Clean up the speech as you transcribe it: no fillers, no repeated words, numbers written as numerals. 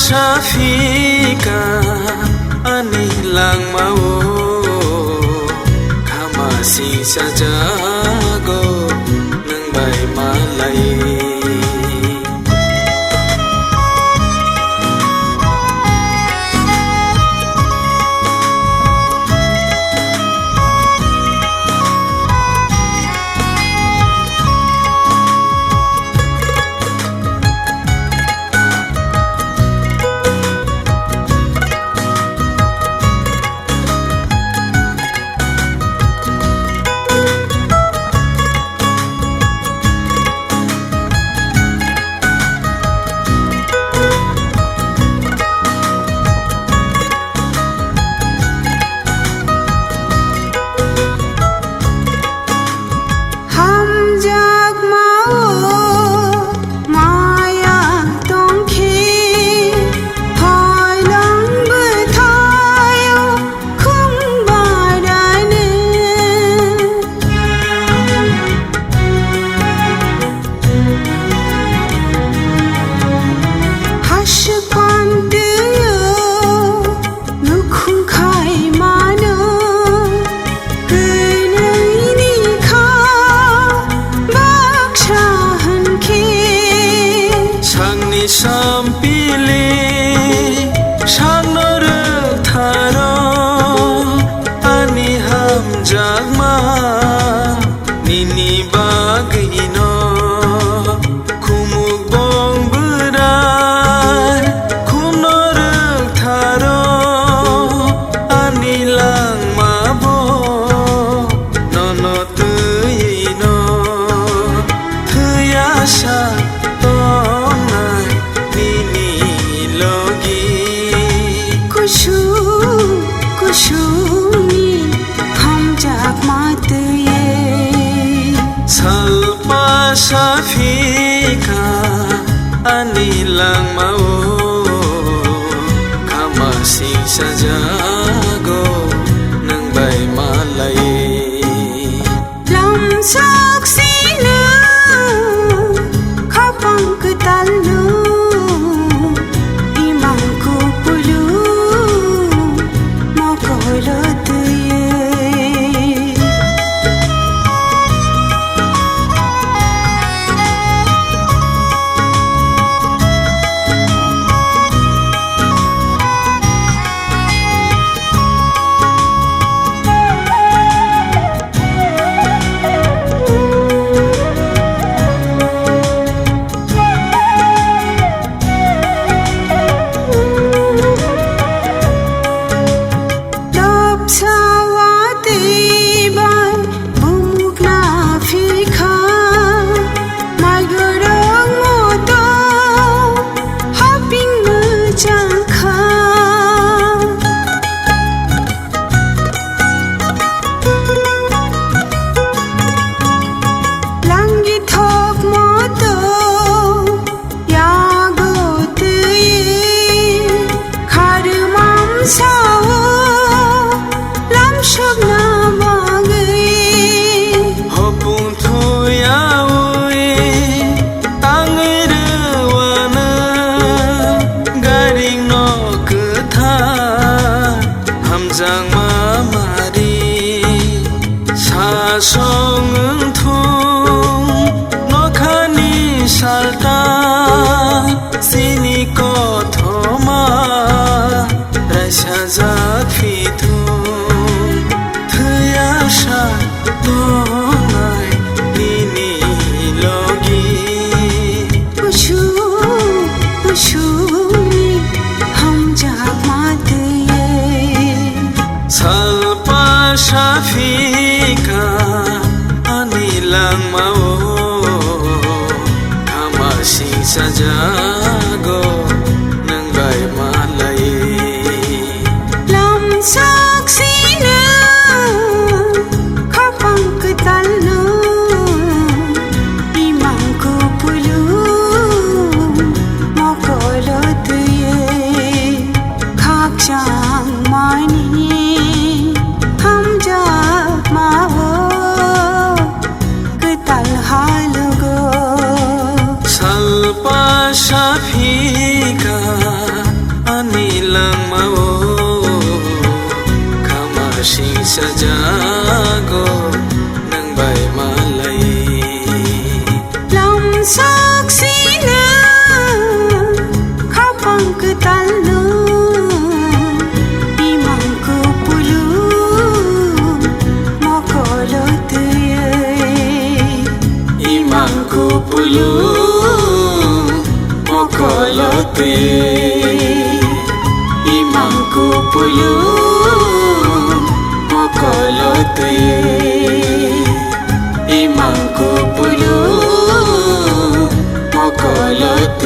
Shafika ani lang mau kamasi sajago nang bay malay Sampili sanor tharo ani hamjagma nini bagino kumuk bong berar kunor tharo ani lang mabo nono tuyino tuyasa Salpa Shafika ani lang mau kamasing sajago nang bay malay lam saksina kapang ketalo imang kupulu mokolot mau kamasing sajago nang bay malay lam saksi na kapang ketal no imang ku pulung mokolot ye khak chang mani ham ja mawo ketal halugo salpa shafika anilang mau kamasing sajago nang bay malay lam saksi na kapang ketal no imang ku pulung mokolot ye imang ku pulung mokolot imang ku pulung mokolot imang ku pulung mokolot